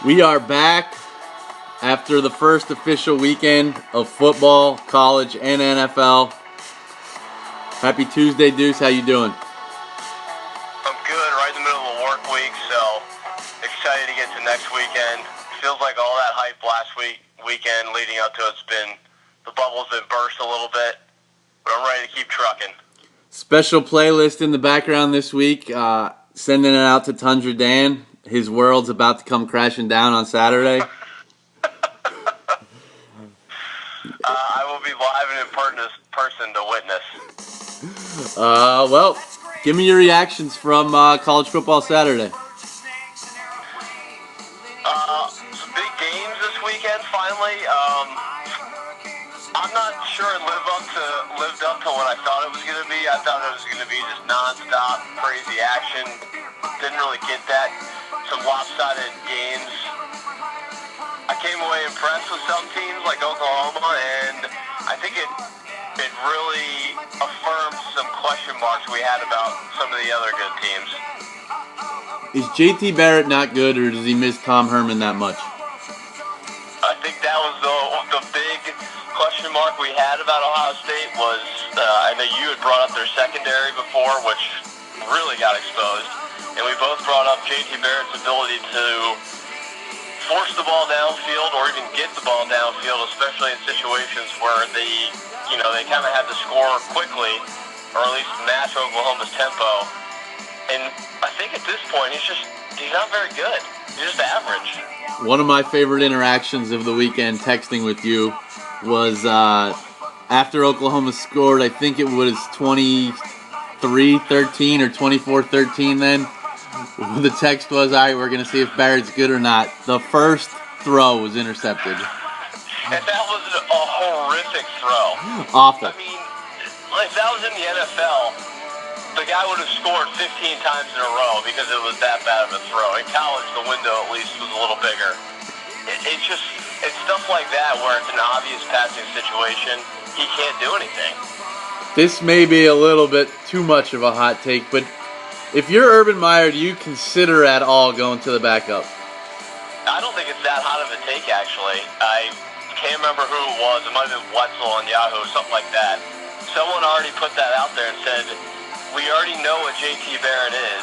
We are back after the first official weekend of football, college, and NFL. Happy Tuesday, Deuce. How you doing? I'm good. Right in the middle of a work week, so excited to get to next weekend. Feels like all that hype last weekend leading up to it's been, the bubble's been burst a little bit, but I'm ready to keep trucking. Special playlist in the background this week. Sending it out to Tundra Dan. His world's about to come crashing down on Saturday. I will be live and in person to witness. Well, give me your reactions from college football Saturday. Some big games this weekend, finally. I'm not sure it lived up to what I thought it was going to be. I thought it was going to be just nonstop, crazy action. Didn't really get that. Some lopsided games. I came away impressed with some teams like Oklahoma, and I think it really affirmed some question marks we had about some of the other good teams. Is JT Barrett not good, or does he miss Tom Herman that much? I think that was the big question mark we had about Ohio State was, I know you had brought up their secondary before, which really got exposed, and we both brought up JT Barrett's ability to force the ball downfield or even get the ball downfield, especially in situations where they kind of had to score quickly, or at least match Oklahoma's tempo. And I think at this point, he's not very good. He's just average. One of my favorite interactions of the weekend texting with you was after Oklahoma scored, I think it was 23-13 or 24-13 then. The text was, all right, we're going to see if Barrett's good or not. The first throw was intercepted. And that was a horrific throw. Awful. I mean, if that was in the NFL, the guy would have scored 15 times in a row because it was that bad of a throw. In college, the window at least was a little bigger. It's stuff like that where it's an obvious passing situation. He can't do anything. This may be a little bit too much of a hot take, but if you're Urban Meyer, do you consider at all going to the backup? I don't think it's that hot of a take, actually. I can't remember who it was. It might have been Wetzel on Yahoo, something like that. Someone already put that out there and said, we already know what JT Barrett is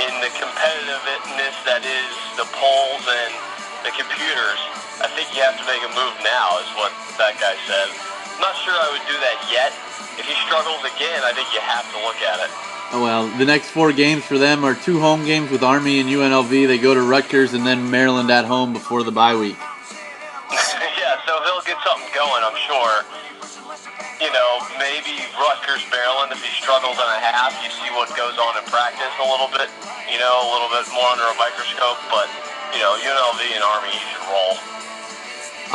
in the competitiveness that is the polls and the computers. I think you have to make a move now, is what that guy said. I'm not sure I would do that yet. If he struggles again, I think you have to look at it. Oh, well, the next 4 games for them are 2 home games with Army and UNLV. They go to Rutgers and then Maryland at home before the bye week. Yeah, so he'll get something going, I'm sure. Maybe Rutgers, Maryland, if he struggles in a half, you see what goes on in practice a little bit, a little bit more under a microscope. But, UNLV and Army, he should roll.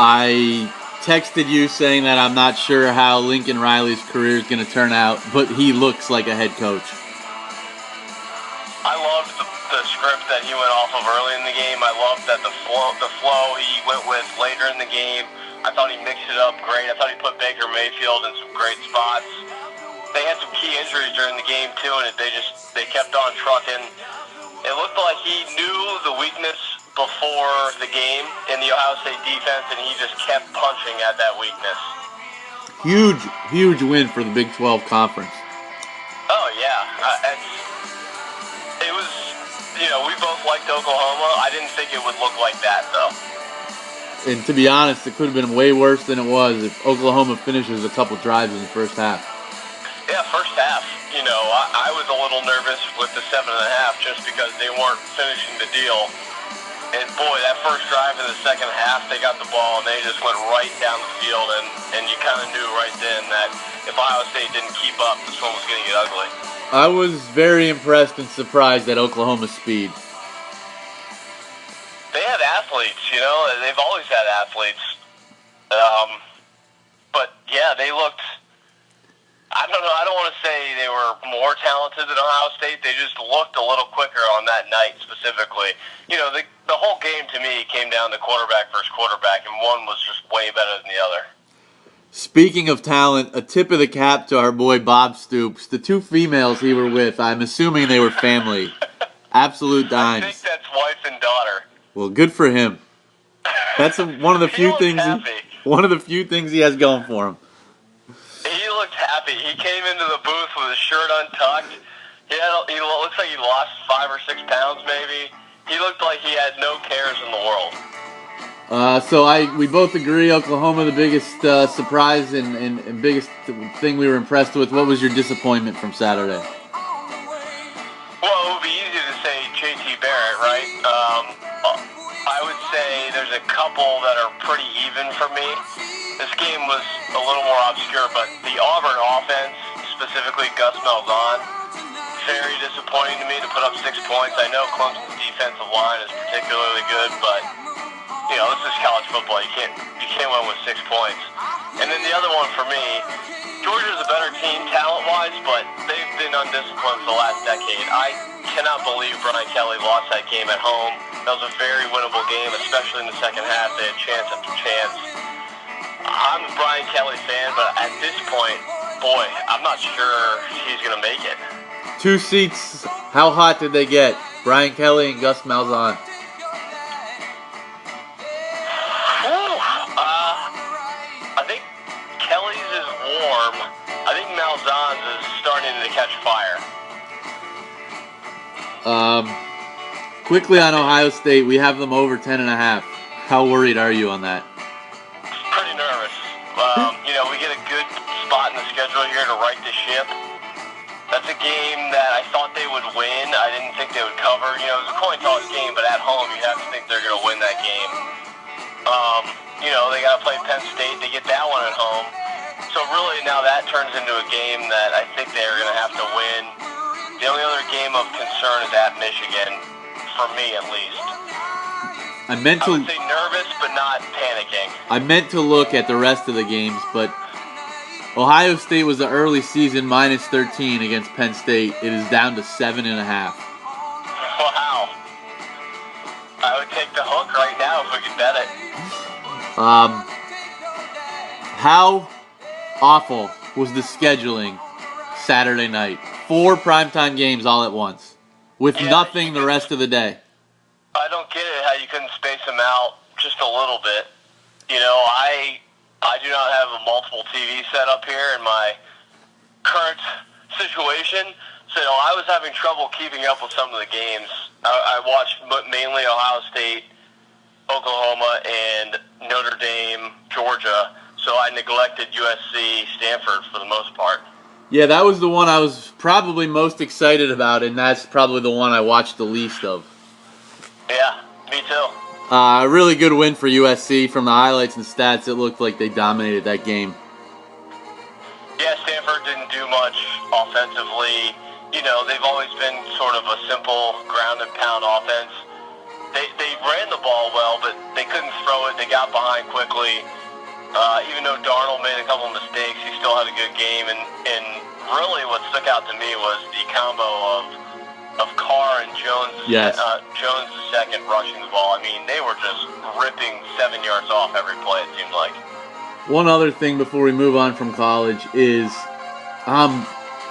I texted you saying that I'm not sure how Lincoln Riley's career is going to turn out, but he looks like a head coach. I loved the script that he went off of early in the game. I loved that the flow he went with later in the game. I thought he mixed it up great. I thought he put Baker Mayfield in some great spots. They had some key injuries during the game too, and they kept on trucking. It looked like he knew the weakness before the game in the Ohio State defense, and he just kept punching at that weakness. Huge win for the Big 12 Conference. Oh, yeah. It was, we both liked Oklahoma. I didn't think it would look like that, though. And to be honest, it could have been way worse than it was if Oklahoma finishes a couple drives in the first half. Yeah, first half. I was a little nervous with the 7.5 just because they weren't finishing the deal. And boy, that first drive in the second half, they got the ball and they just went right down the field. And you kind of knew right then that if Ohio State didn't keep up, this one was going to get ugly. I was very impressed and surprised at Oklahoma's speed. They have athletes, they've always had athletes. But yeah, they looked, I don't know, I don't want to say they were more talented than Ohio State. They just looked a little quicker on that night specifically. The whole game to me came down to quarterback versus quarterback, and one was just way better than the other. Speaking of talent, a tip of the cap to our boy Bob Stoops. The 2 females he were with, I'm assuming they were family. Absolute dimes. I think that's wife and daughter. Well, good for him. That's one of the He few looked things. happy. One of the few things he has going for him. He looked happy. He came into the booth with his shirt untucked. He looks like he lost 5 or 6 pounds, maybe. He looked like he had no cares in the world. So we both agree Oklahoma the biggest surprise and biggest thing we were impressed with. What was your disappointment from Saturday? Well, it would be easy to say JT Barrett, right? I would say there's a couple that are pretty even for me. This game was a little more obscure, but the Auburn offense, specifically Gus Malzahn, very disappointing to me to put up 6 points. I know Clemson's defensive line is particularly good, but you know, this is college football. You can't win with 6 points. And then the other one for me, Georgia's a better team talent-wise, but they've been undisciplined for the last decade. I cannot believe Brian Kelly lost that game at home. That was a very winnable game, especially in the second half. They had chance after chance. I'm a Brian Kelly fan, but at this point, boy, I'm not sure he's going to make it. 2 seats. How hot did they get? Brian Kelly and Gus Malzahn. I think Kelly's is warm. I think Malzahn's is starting to catch fire. Quickly on Ohio State, we have them over 10.5. How worried are you on that? Pretty nervous. You know, we get a good spot in the schedule here to right the ship. That's a game that I thought they would win. I didn't think they would cover. You know, it was a coin toss game, but at home, you have to think they're going to win that game. You know, they got to play Penn State. They get that one at home. So really now that turns into a game that I think they're going to have to win. The only other game of concern is at Michigan, for me at least. I would say nervous, but not panicking. I meant to look at the rest of the games, but Ohio State was the early season minus 13 against Penn State. It is down to 7.5. Wow. I would take the hook right now if we could bet it. How awful was the scheduling Saturday night? 4 primetime games all at once, with nothing the rest of the day. I don't get it how you couldn't space them out just a little bit. You know, I do not have a multiple TV set up here in my current situation, so I was having trouble keeping up with some of the games. I watched mainly Ohio State, Oklahoma, and Notre Dame, Georgia, so I neglected USC, Stanford for the most part. Yeah, that was the one I was probably most excited about, and that's probably the one I watched the least of. Yeah, me too. A really good win for USC. From the highlights and stats, it looked like they dominated that game. Yeah, Stanford didn't do much offensively. You know, they've always been sort of a simple ground and pound offense. They ran the ball well, but they couldn't throw it. They got behind quickly. Even though Darnold made a couple of mistakes, he still had a good game. And really what stuck out to me was the combo of Carr and Jones. Yes. Jones the second rushing the ball. I mean, they were just ripping 7 yards off every play, it seemed like. One other thing before we move on from college is I'm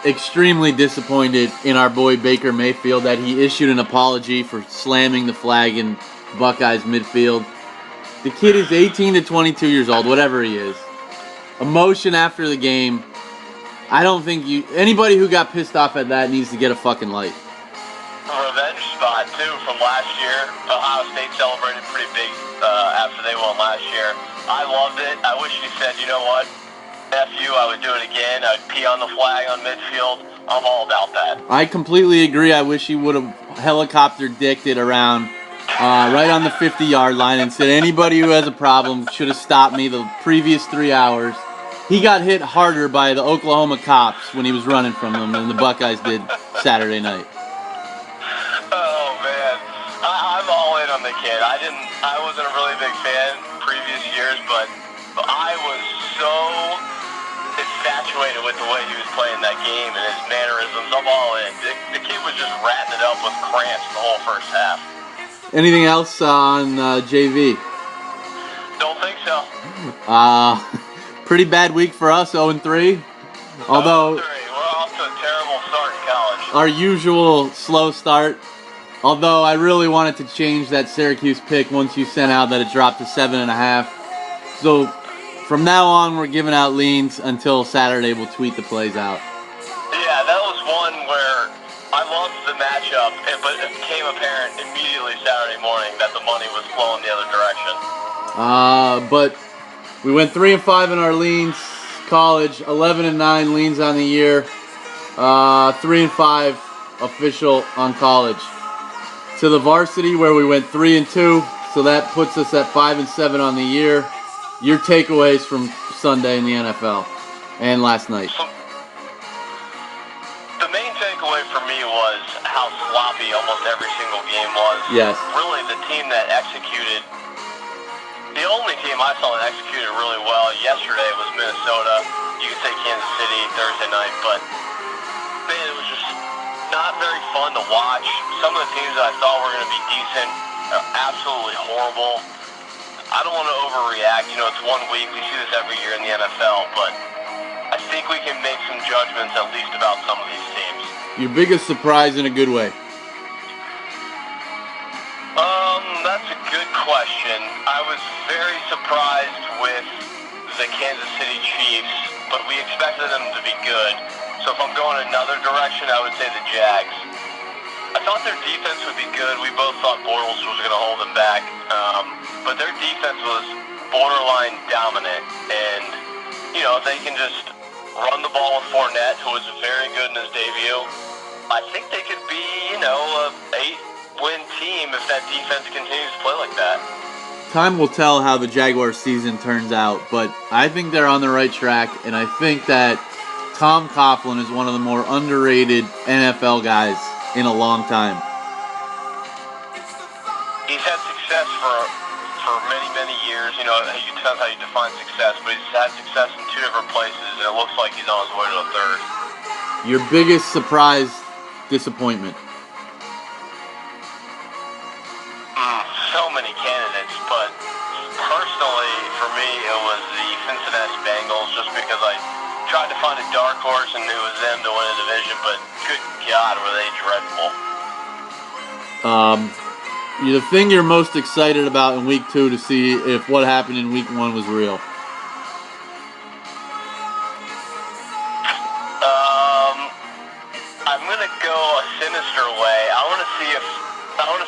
extremely disappointed in our boy Baker Mayfield that he issued an apology for slamming the flag in Buckeyes midfield. The kid is 18 to 22 years old, whatever he is. Emotion after the game. I don't think anybody who got pissed off at that needs to get a fucking light. A revenge spot, too, from last year. Ohio State celebrated pretty big after they won last year. I loved it. I wish he said, you know what, F you, I would do it again. I'd pee on the flag on midfield. I'm all about that. I completely agree. I wish he would have helicopter dicked it around right on the 50-yard line and said anybody who has a problem should have stopped me the previous 3 hours. He got hit harder by the Oklahoma cops when he was running from them than the Buckeyes did Saturday night. Oh, man. I'm all in on the kid. I wasn't a really big fan previous years, but I was so infatuated with the way he was playing that game and his mannerisms. I'm all in. The kid was just ratting it up with cramps the whole first half. Anything else on JV? Don't think so. Pretty bad week for us, 0-3. Although 0-3. We're off to a terrible start in college. our usual slow start Although I really wanted to change that Syracuse pick once you sent out that it dropped to 7.5. So from now on, we're giving out leans until Saturday. We'll tweet the plays out. Yeah, that was one where I loved the matchup, but it became apparent immediately Saturday morning that the money was flowing the other direction. But we went 3-5 in our leans. College 11-9 leans on the year. 3-5 official on college. To the varsity where we went 3-2, so that puts us at 5-7 on the year. Your takeaways from Sunday in the NFL and last night. So, the main takeaway for me was how sloppy almost every single game was. Yes. Really, the team that executed, the only team I saw that executed really well yesterday was Minnesota. You could say Kansas City Thursday night, but man, it was just not very fun to watch. Some of the teams that I thought were going to be decent are absolutely horrible. I don't want to overreact. It's 1 week. We see this every year in the NFL, but I think we can make some judgments at least about some of these teams. Your biggest surprise in a good way? That's a good question. I was very surprised with the Kansas City Chiefs, but we expected them to be good. So if I'm going another direction, I would say the Jags. I thought their defense would be good. We both thought Bortles was going to hold them back. But their defense was borderline dominant. And, if they can just run the ball with Fournette, who was very good in his debut, I think they could be, a 8-win team if that defense continues to play like that. Time will tell how the Jaguars season turns out, but I think they're on the right track, and I think that Tom Coughlin is one of the more underrated NFL guys in a long time. He's had success for many, many years. It depends how you define success, but he's had success in 2 different places, and it looks like he's on his way to a third. Your biggest surprise, disappointment? So many candidates, but personally, for me, it was the Cincinnati Bengals, just because I tried to find a dark horse and it was them to win a division, but good God, were they dreadful. The thing you're most excited about in week 2 to see if what happened in week 1 was real? I'm going to go a sinister way. I want to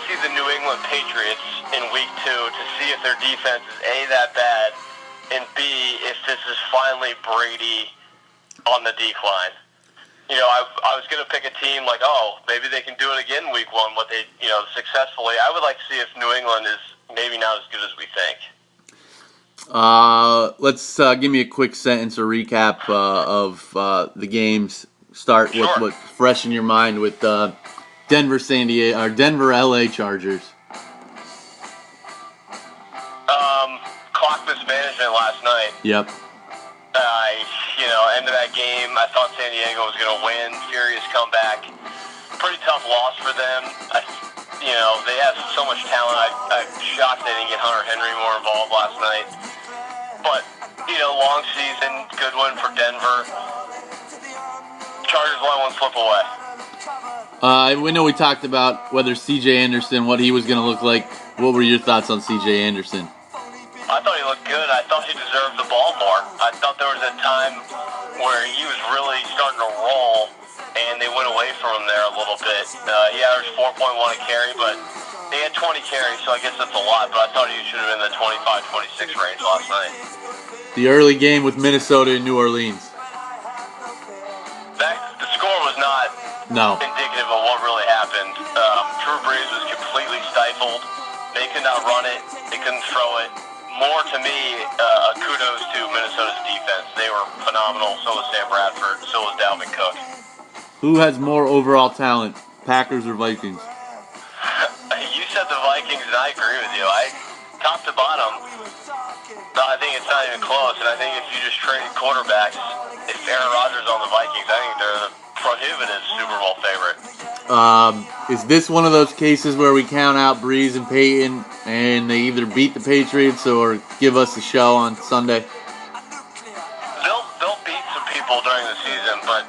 see the New England Patriots in week 2 to see if their defense is A, that bad, and B, if this is finally Brady on the decline. I was going to pick a team like, maybe they can do it again week 1, but they, successfully. I would like to see if New England is maybe not as good as we think. Let's give me a quick sentence or recap of the games. Start with what's fresh in your mind with Denver LA Chargers. Clock mismanagement last night. Yep. End of that game, I thought San Diego was going to win. Furious comeback. Pretty tough loss for them. They have so much talent. I'm shocked they didn't get Hunter Henry more involved last night. But, long season, good win for Denver. Chargers let one slip away. We know we talked about whether C.J. Anderson, what he was going to look like. What were your thoughts on C.J. Anderson? I thought he looked good. I thought he deserved the ball more. I thought there was a time where he was really starting to roll, and they went away from him there a little bit. He averaged 4.1 a carry, but he had 20 carries, so I guess that's a lot, but I thought he should have been in the 25-26 range last night. The early game with Minnesota and New Orleans. The score was not indicative of what really happened. Drew Brees was completely stifled. They could not run it. They couldn't throw it. More to me, kudos to Minnesota's defense. They were phenomenal. So was Sam Bradford. So was Dalvin Cook. Who has more overall talent, Packers or Vikings? You said the Vikings, and I agree with you. Top to bottom, I think it's not even close. And I think if you just trade quarterbacks, if Aaron Rodgers on the Vikings, I think they're the prohibitive Super Bowl favorite. Is this one of those cases where we count out Breeze and Peyton, and they either beat the Patriots or give us a show on Sunday? They'll beat some people during the season, but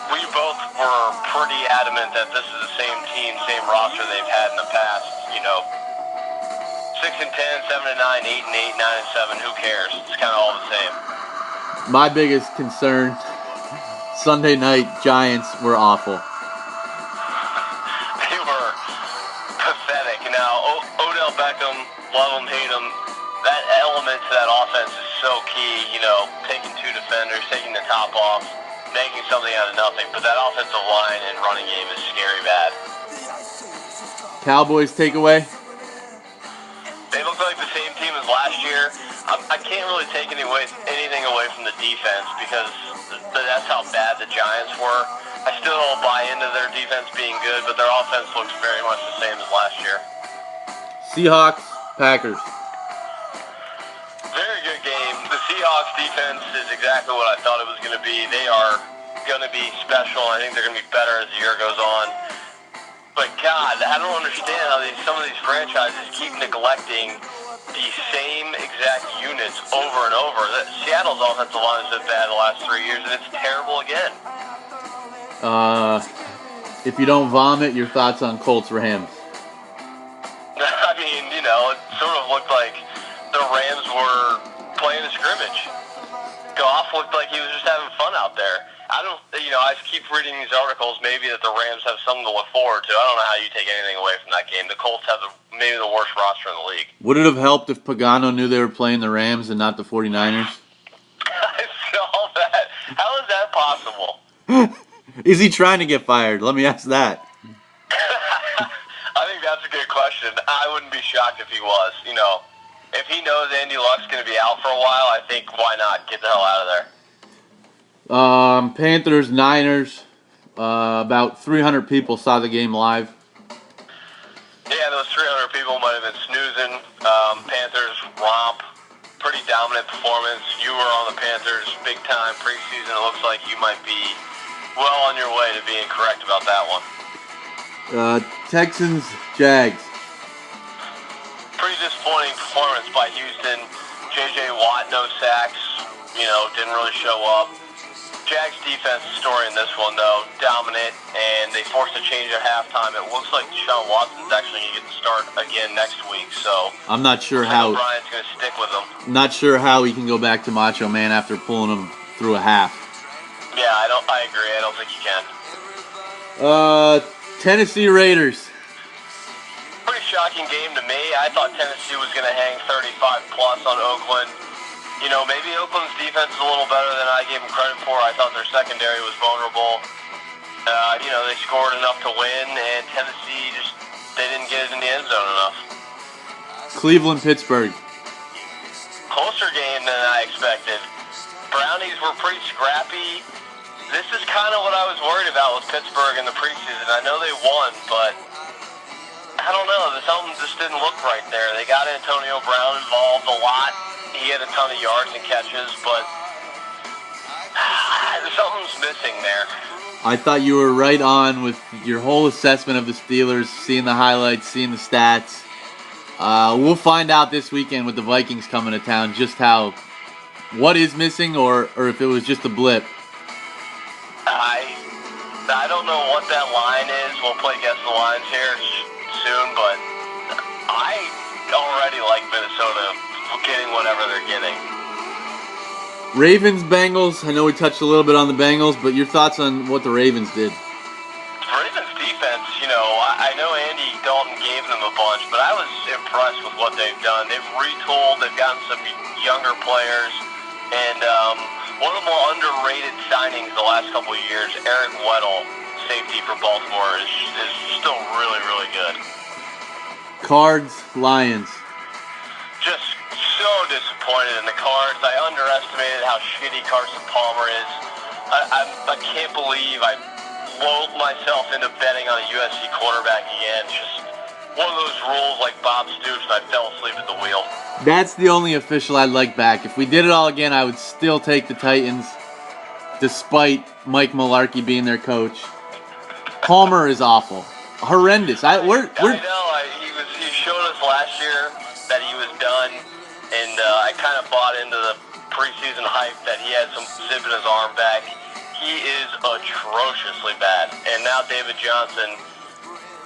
we both were pretty adamant that this is the same team, same roster they've 6-10, 7-9, 8-8, 9-7. Who cares? It's kind of all the same. My biggest concern, Sunday night Giants were awful. They were pathetic. Now, Odell Beckham, love him, hate him. That element to that offense is so key. Taking two defenders, taking the top off, making something out of nothing. But that offensive line and running game is scary bad. Cowboys takeaway? They look like the same team as last year. I can't really take anything away from the defense because that's how bad the Giants were. I still don't buy into their defense being good, but their offense looks very much the same as last year. Seahawks, Packers. Very good game. The Seahawks defense is exactly what I thought it was going to be. They are going to be special. I think they're going to be better as the year goes on. But God, I don't understand how some of these franchises keep neglecting the same exact units over and over. Seattle's offensive line has been bad the last 3 years, and it's terrible again. If you don't vomit, your thoughts on Colts-Rams? I mean, it sort of looked like the Rams were playing a scrimmage. Goff looked like he was just having fun out there. I keep reading these articles, maybe that the Rams have something to look forward to. I don't know how you take anything away from that game. The Colts have maybe the worst roster in the league. Would it have helped if Pagano knew they were playing the Rams and not the 49ers? I saw that. How is that possible? Is he trying to get fired? Let me ask that. I think that's a good question. I wouldn't be shocked if he was. If he knows Andy Luck's going to be out for a while, I think why not get the hell out of there. Panthers, Niners. About 300 people saw the game live. Yeah, those 300 people might have been snoozing. Panthers romp. Pretty dominant performance. You were on the Panthers big time preseason. It looks like you might be well on your way to being correct about that one. Texans, Jags. Pretty disappointing performance by Houston. J.J. Watt, no sacks. Didn't really show up. Jags defense story in this one, though, dominant, and they forced a change at halftime. It looks like Deshaun Watson's actually going to get the start again next week, so I'm not sure how Brian's going to stick with him. Not sure how he can go back to Macho Man after pulling him through a half. Yeah, I agree. I don't think he can. Tennessee Raiders. Pretty shocking game to me. I thought Tennessee was going to hang 35-plus on Oakland. Maybe Oakland's defense is a little better than I gave them credit for. I thought their secondary was vulnerable. They scored enough to win, and Tennessee they didn't get it in the end zone enough. Cleveland, Pittsburgh. Closer game than I expected. Brownies were pretty scrappy. This is kind of what I was worried about with Pittsburgh in the preseason. I know they won, but I don't know. Something just didn't look right there. They got Antonio Brown involved a lot. He had a ton of yards and catches, but something's missing there. I thought you were right on with your whole assessment of the Steelers, seeing the highlights, seeing the stats. We'll find out this weekend with the Vikings coming to town just what is missing or if it was just a blip. I don't know what that line is. We'll play Guess the Lines here soon, but I already like Minnesota getting whatever they're getting. Ravens, Bengals. I know we touched a little bit on the Bengals, but your thoughts on what the Ravens did? Ravens defense, I know Andy Dalton gave them a bunch, but I was impressed with what they've done. They've retooled, they've gotten some younger players, and one of the more underrated signings the last couple of years, Eric Weddle, safety for Baltimore, is still really, really good. Cards, Lions. Just so disappointed in the Cards. I underestimated how shitty Carson Palmer is. I can't believe I lulled myself into betting on a USC quarterback again. Just one of those rules like Bob Stoops, and I fell asleep at the wheel. That's the only official I'd like back. If we did it all again, I would still take the Titans, despite Mike Mularkey being their coach. Palmer is awful. Horrendous. I know. He showed us last year that he was done, and I kind of bought into the preseason hype that he had some zip in his arm back. He is atrociously bad. And now David Johnson,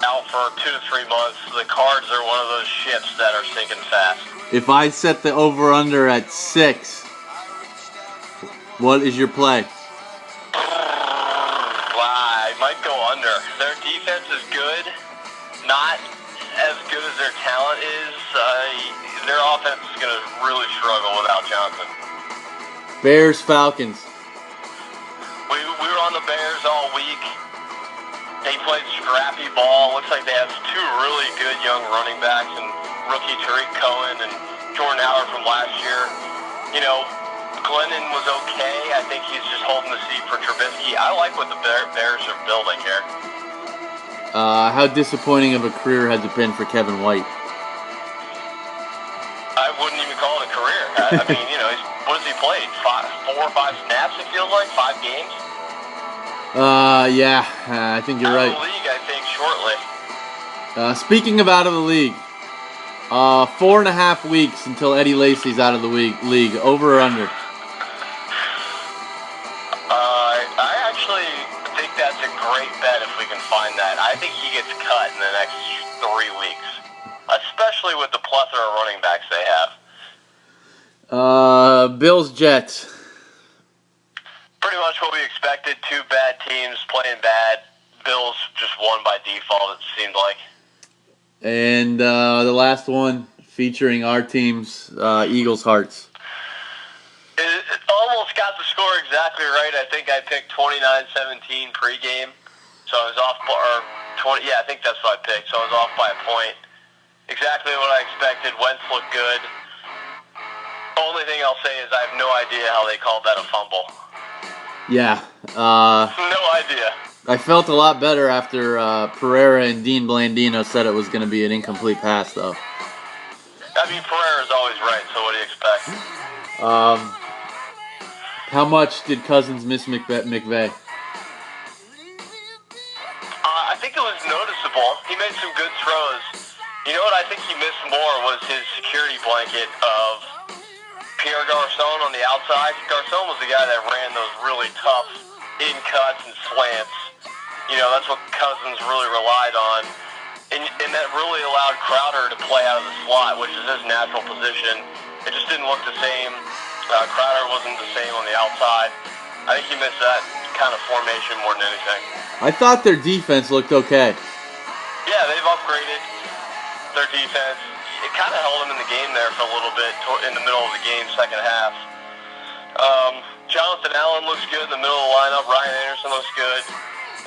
out for 2 to 3 months. The Cards are one of those ships that are sinking fast. If I set the over-under at 6, what is your play? I might go under. Their defense is good. Not as good as their talent is. Their offense is going to really struggle without Johnson. Bears, Falcons. We were on the Bears all week. They played scrappy ball. Looks like they have 2 really good young running backs, and rookie Tariq Cohen and Jordan Howard from last year. You know, Glennon was okay. I think he's just holding the seat for Trubisky. I like what the Bears are building here. How disappointing of a career has it been for Kevin White? I wouldn't even call it a career. I mean, you know, what has he played? 4 or 5 snaps, it feels like? 5 games? Yeah, I think you're right. Out of the league, I think, shortly. Speaking of out of the league, 4.5 weeks until Eddie Lacy's out of the league. Over or under? I actually think that's a great bet if we can find that. I think he gets cut in the next 3 weeks, especially with the plethora of running backs they have. Bills, Jets. Pretty much what we expected. 2 bad teams playing bad. Bills just won by default, it seemed like. And the last one featuring our team's Eagles, Hearts. It almost got the score exactly right. I think I picked 29-17 pregame, so I was off, or 20. Yeah, I think that's what I picked. So I was off by a point. Exactly what I expected. Wentz looked good. Only thing I'll say is I have no idea how they called that a fumble. Yeah. No idea. I felt a lot better after Pereira and Dean Blandino said it was going to be an incomplete pass, though. I mean, Pereira's always right, so what do you expect? How much did Cousins miss McVay? I think it was noticeable. He made some good throws. You know what I think he missed more was his security blanket of Pierre Garçon on the outside. Garçon was the guy that ran those really tough in cuts and slants. You know, that's what Cousins really relied on. And that really allowed Crowder to play out of the slot, which is his natural position. It just didn't look the same. Crowder wasn't the same on the outside. I think he missed that kind of formation more than anything. I thought their defense looked okay. Yeah, they've upgraded their defense. It kind of held them in the game there for a little bit in the middle of the game, second half. Jonathan Allen looks good in the middle of the lineup. Ryan Anderson looks good.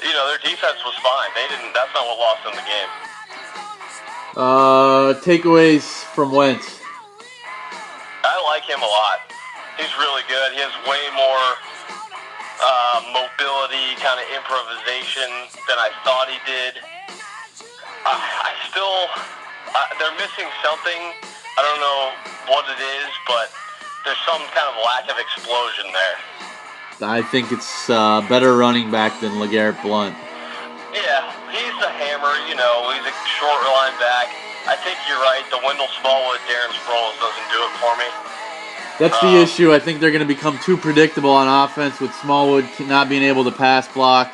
You know, their defense was fine. That's not what lost them the game. Takeaways from Wentz. I like him a lot. He's really good. He has way more mobility, kind of improvisation than I thought he did. They're missing something. I don't know what it is, but there's some kind of lack of explosion there. I think it's better running back than LeGarrette Blount. Yeah, he's the hammer, you know. He's a short line back. I think you're right. The Wendell Smallwood, Darren Sproles doesn't do it for me. That's the issue. I think they're going to become too predictable on offense with Smallwood not being able to pass block.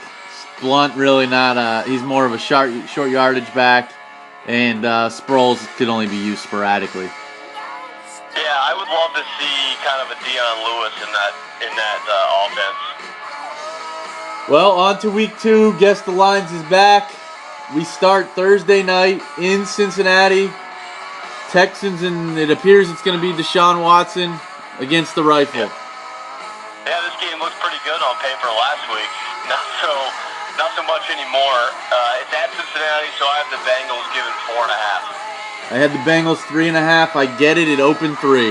Blunt really not. He's more of a short yardage back, and Sproles could only be used sporadically. Yeah, I would love to see kind of a Deion Lewis in that offense. Well, on to week 2. Guess the Lines is back. We start Thursday night in Cincinnati. Texans, and it appears it's going to be Deshaun Watson against the Rifle. Yeah, this game looked pretty good on paper last week. Not so much anymore. It's at Cincinnati, so I have the Bengals given 4.5. I had the Bengals 3.5. I get it. It opened 3.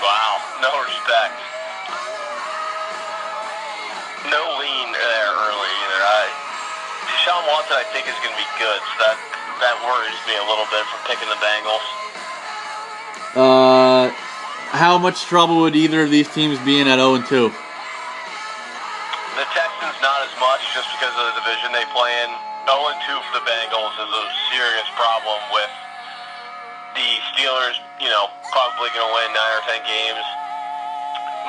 Wow, no respect. No lean there early either. Deshaun Watson, I think, is going to be good, so that worries me a little bit from picking the Bengals. How much trouble would either of these teams be in at 0-2? The Texans not as much, just because of the division they play in. 0-2 for the Bengals is a serious problem with the Steelers, you know, probably going to win 9 or 10 games.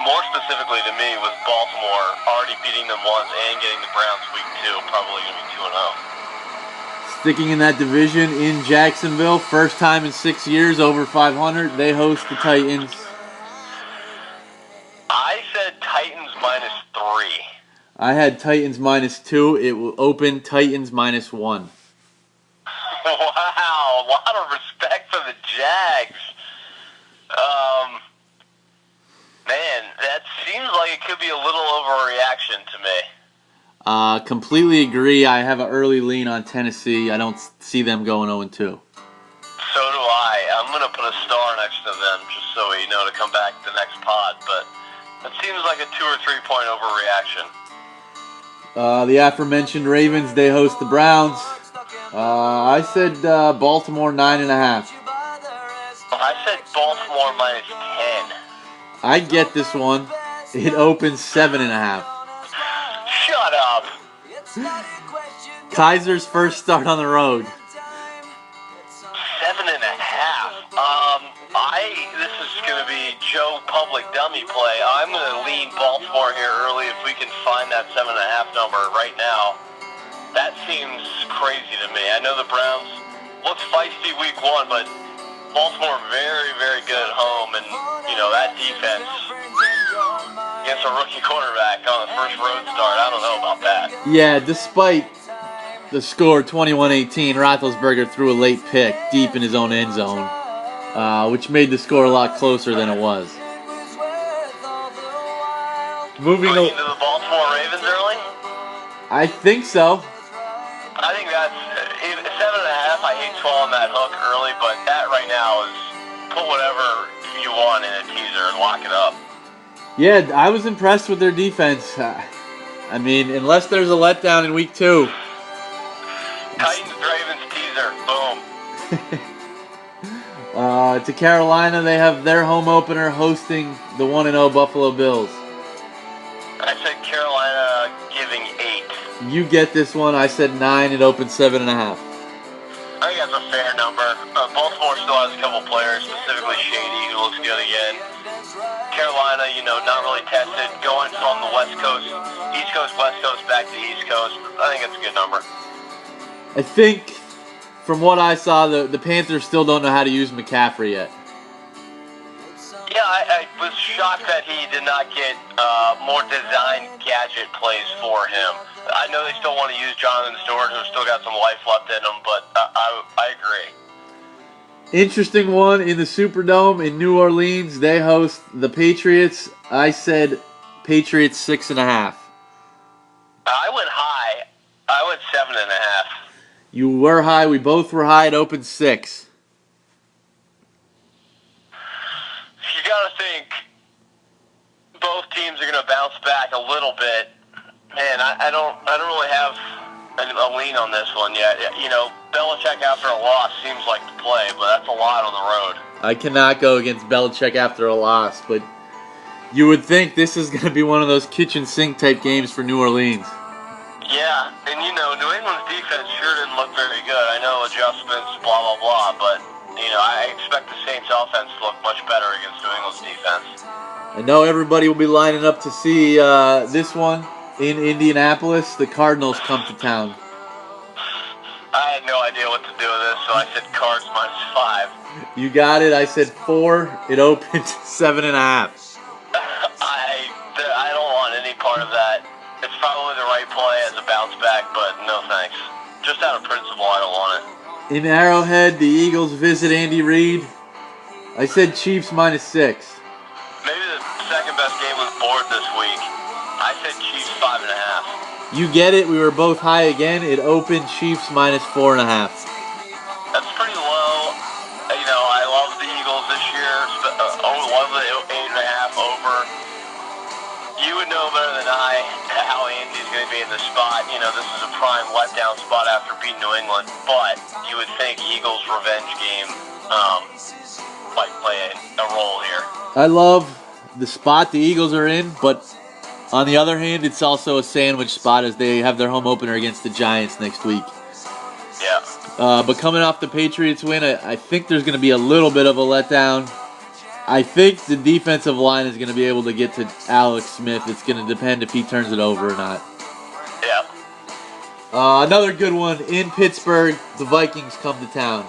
More specifically to me, with Baltimore already beating them once and getting the Browns week 2, probably going to be 2-0. Sticking in that division in Jacksonville, first time in 6 years over 500. They host the Titans. I said Titans -3. I had Titans -2. It will open Titans -1. Wow, a lot of respect for the Jags. Man, that seems like it could be a little overreaction to me. Completely agree. I have an early lean on Tennessee. I don't see them going 0-2. So do I. I'm going to put a star next to them just so we know to come back to the next pod. But that seems like a 2 or 3 point overreaction. The aforementioned Ravens, they host the Browns. I said Baltimore 9.5. I said Baltimore -10. I get this one. It opens 7.5. Shut up. Kaiser's first start on the road. 7.5. This is going to be Joe Public dummy play. I'm going to lean Baltimore here early if we can find that 7.5 number right now. That seems crazy to me. I know the Browns looked feisty week 1, but Baltimore very, very good at home, and that defense against a rookie quarterback on the first road start. I don't know about that. Yeah, despite the score 21-18, Roethlisberger threw a late pick deep in his own end zone, which made the score a lot closer than it was. Moving into the Baltimore Ravens early? I think so. I think that's 7.5. I hate swallowing that hook early, but that right now is put whatever you want in a teaser and lock it up. Yeah, I was impressed with their defense. I mean, unless there's a letdown in week 2. Titans Ravens teaser, boom. To Carolina, they have their home opener hosting the 1-0 Buffalo Bills. I said Carolina giving 8. You get this one. I said 9. It opens 7.5. I think that's a fair number. Baltimore still has a couple players, specifically Shady, who looks good again. Carolina, not really tested, going from the West Coast, East Coast, West Coast, back to the East Coast. I think it's a good number. I think, from what I saw, the Panthers still don't know how to use McCaffrey yet. Yeah, I was shocked that he did not get more design gadget plays for him. I know they still want to use Jonathan Stewart, who's still got some life left in him, but I agree. Interesting one in the Superdome in New Orleans. They host the Patriots. I said Patriots 6.5. I went high. I went 7.5. You were high. We both were high. It opened 6. You got to think both teams are going to bounce back a little bit. Man, I don't really have a lean on this one yet. Belichick after a loss seems like the play, but that's a lot on the road. I cannot go against Belichick after a loss, but you would think this is going to be one of those kitchen sink type games for New Orleans. Yeah, and New England's defense sure didn't look very good. I know adjustments, blah, blah, blah, but I expect the Saints offense to look much better against New England's defense. I know everybody will be lining up to see this one in Indianapolis. The Cardinals come to town. I had no idea what to do with this, so I said Cards -5. You got it. I said 4. It opened 7.5. I don't want any part of that. It's probably the right play as a bounce back, but no thanks. Just out of principle, I don't want it. In Arrowhead, the Eagles visit Andy Reid. I said Chiefs -6. Maybe the second best game on the board this week. I said Chiefs 5.5. You get it. We were both high again. It opened Chiefs -4.5. That's pretty low. I love the Eagles this year. Love the 8.5 over. You would know better than I how Andy's going to be in the spot. This is a prime letdown spot after beating New England. But you would think Eagles' revenge game might play a role here. I love the spot the Eagles are in, but on the other hand, it's also a sandwich spot as they have their home opener against the Giants next week. Yeah. But coming off the Patriots win, I think there's going to be a little bit of a letdown. I think the defensive line is going to be able to get to Alex Smith. It's going to depend if he turns it over or not. Yeah. Another good one in Pittsburgh. The Vikings come to town.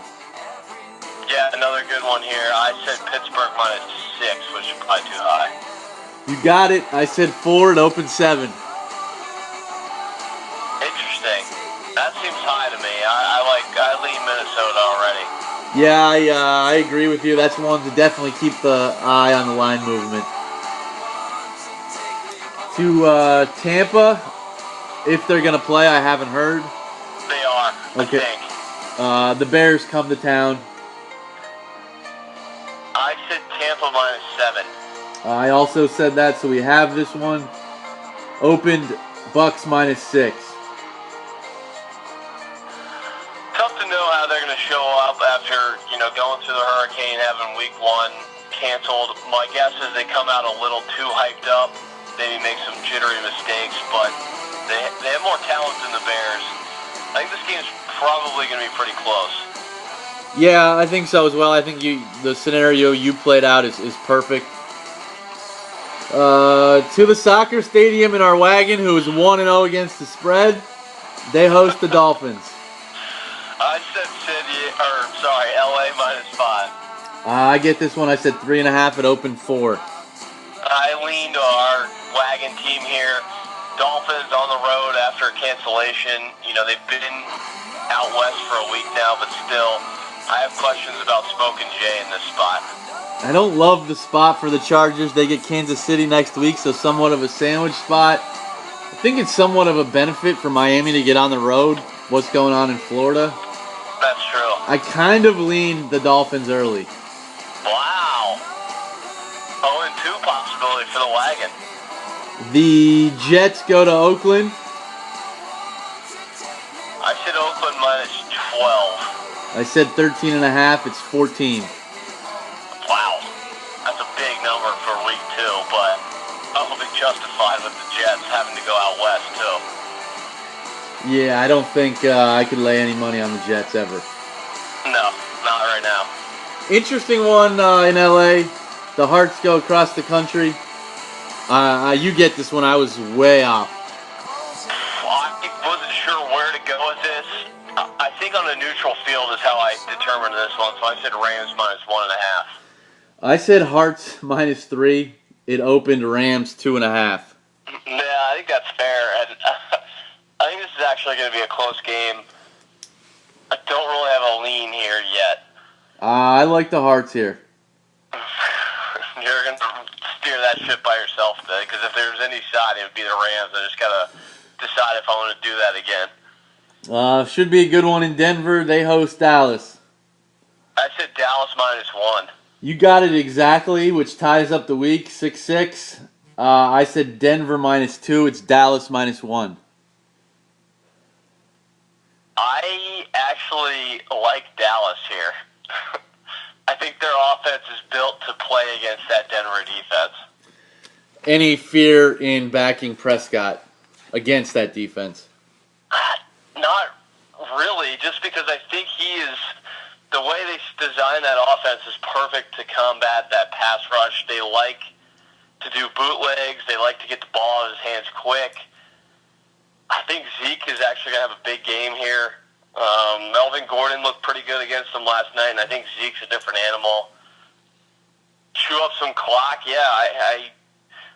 Yeah, another good one here. I said Pittsburgh -6, which is probably too high. You got it. I said 4. It opened 7. Interesting. That seems high to me. I lean Minnesota already. Yeah, I agree with you. That's one to definitely keep the eye on the line movement. To Tampa, if they're gonna play, I haven't heard. They are. Okay. I think. The Bears come to town. I said Tampa -7. I also said that, so we have this one. Opened Bucks -6. Tough to know how they're going to show up after, going through the hurricane, having week 1 canceled. My guess is they come out a little too hyped up, maybe make some jittery mistakes, but they have more talent than the Bears. I think this game's probably going to be pretty close. Yeah, I think so as well. I think the scenario you played out is perfect. To the soccer stadium in our wagon, who is 1-0 against the spread. They host the Dolphins. I said LA -5. I get this one. I said 3.5. It opened 4. I lean to our wagon team here. Dolphins on the road after a cancellation. They've been out west for a week now, but still, I have questions about Smoke and Jay in this spot. I don't love the spot for the Chargers. They get Kansas City next week, so somewhat of a sandwich spot. I think it's somewhat of a benefit for Miami to get on the road. What's going on in Florida? That's true. I kind of lean the Dolphins early. Wow. 0-2 possibility for the wagon. The Jets go to Oakland. I said Oakland -12. I said 13.5. It's 14. Wow. That's a big number for week 2, but I'll be justified with the Jets having to go out west, too. Yeah, I don't think I could lay any money on the Jets ever. No, not right now. Interesting one in LA. The Hearts go across the country. You get this one. I was way off. I wasn't sure where to go with this. I think on a neutral field is how I determined this one, so I said Rams -1.5. I said Hearts -3. It opened Rams 2.5. Yeah, I think that's fair. And I think this is actually going to be a close game. I don't really have a lean here yet. I like the Hearts here. You're going to steer that ship by yourself today, because if there's any side, it would be the Rams. I just got to decide if I want to do that again. Should be a good one in Denver. They host Dallas. I said Dallas -1. You got it exactly, which ties up the week, 6-6. I said Denver -2. It's Dallas -1. I actually like Dallas here. I think their offense is built to play against that Denver defense. Any fear in backing Prescott against that defense? Not really, just because I think the way they design that offense is perfect to combat that pass rush. They like to do bootlegs. They like to get the ball in his hands quick. I think Zeke is actually going to have a big game here. Melvin Gordon looked pretty good against them last night, and I think Zeke's a different animal. Chew up some clock, yeah.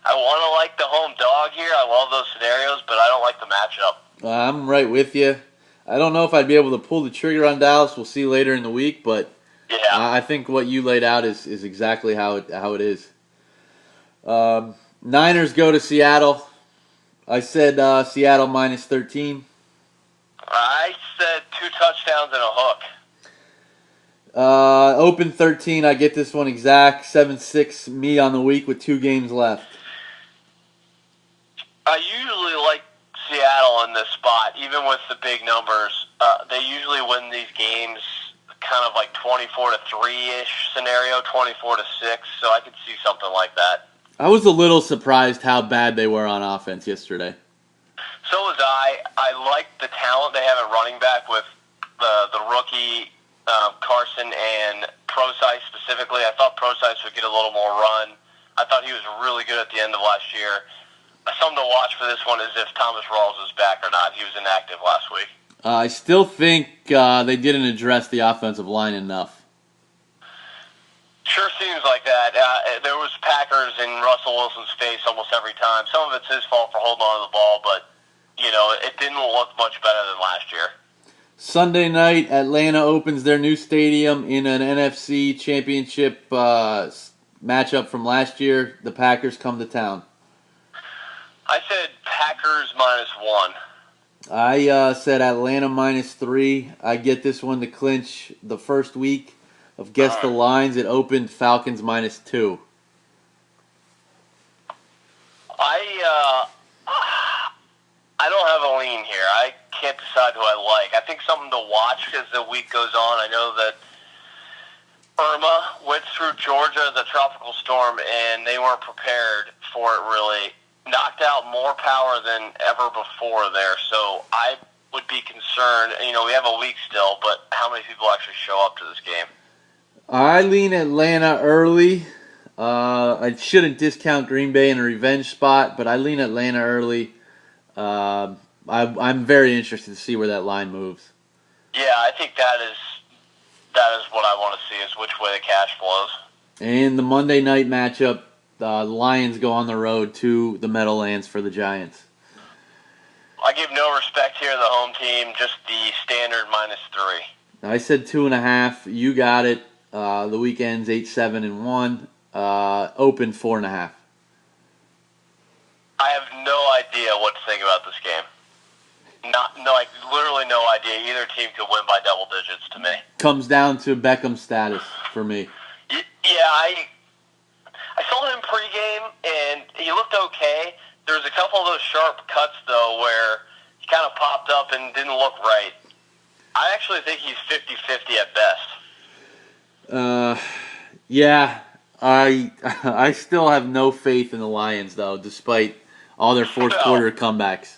I want to like the home dog here. I love those scenarios, but I don't like the matchup. I'm right with you. I don't know if I'd be able to pull the trigger on Dallas. We'll see later in the week, but yeah. I think what you laid out is exactly how it is. Niners go to Seattle. I said Seattle -13. I said 2 touchdowns and a hook. Open 13. I get this one exact. 7-6 me on the week with 2 games left. I usually like Seattle in this spot, even with the big numbers. They usually win these games kind of like 24-3-ish scenario, 24-6, so I could see something like that. I was a little surprised how bad they were on offense yesterday. So was I. I like the talent they have at running back with the rookie Carson and Procise specifically. I thought Procise would get a little more run. I thought he was really good at the end of last year. something to watch for this one is if Thomas Rawls is back or not. He was inactive last week. I still think they didn't address the offensive line enough. Sure seems like that. There was Packers in Russell Wilson's face almost every time. Some of it's his fault for holding on to the ball, but, it didn't look much better than last year. Sunday night, Atlanta opens their new stadium in an NFC championship matchup from last year. The Packers come to town. I said Packers -1. I said Atlanta -3. I get this one to clinch the first week of Guess the Lines. It opened Falcons -2. I don't have a lean here. I can't decide who I like. I think something to watch as the week goes on. I know that Irma went through Georgia, the tropical storm, and they weren't prepared for it really. Knocked out more power than ever before there. So I would be concerned. We have a week still, but how many people actually show up to this game? I lean Atlanta early. I shouldn't discount Green Bay in a revenge spot, but I lean Atlanta early. I'm very interested to see where that line moves. Yeah, I think that is what I want to see, is which way the cash flows. And the Monday night matchup, the Lions go on the road to the Meadowlands for the Giants. I give no respect here to the home team, just the standard -3. I said 2.5. You got it. The weekend's 8-7-1. Open 4.5. I have no idea what to think about this game. Literally no idea. Either team could win by double digits to me. Comes down to Beckham's status for me. Yeah, I saw him pregame, and he looked okay. There was a couple of those sharp cuts, though, where he kind of popped up and didn't look right. I actually think he's 50-50 at best. Yeah. I still have no faith in the Lions, though, despite all their fourth quarter comebacks.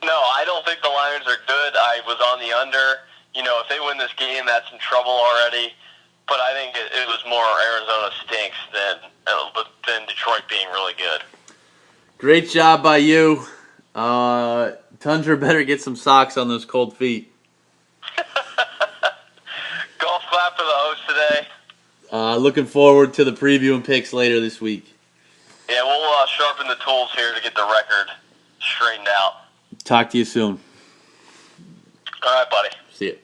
No, I don't think the Lions are good. I was on the under. If they win this game, that's in trouble already. But I think it was more Arizona stinks than Detroit being really good. Great job by you. Tundra better get some socks on those cold feet. Golf clap for the host today. Looking forward to the preview and picks later this week. Yeah, we'll sharpen the tools here to get the record straightened out. Talk to you soon. All right, buddy. See ya.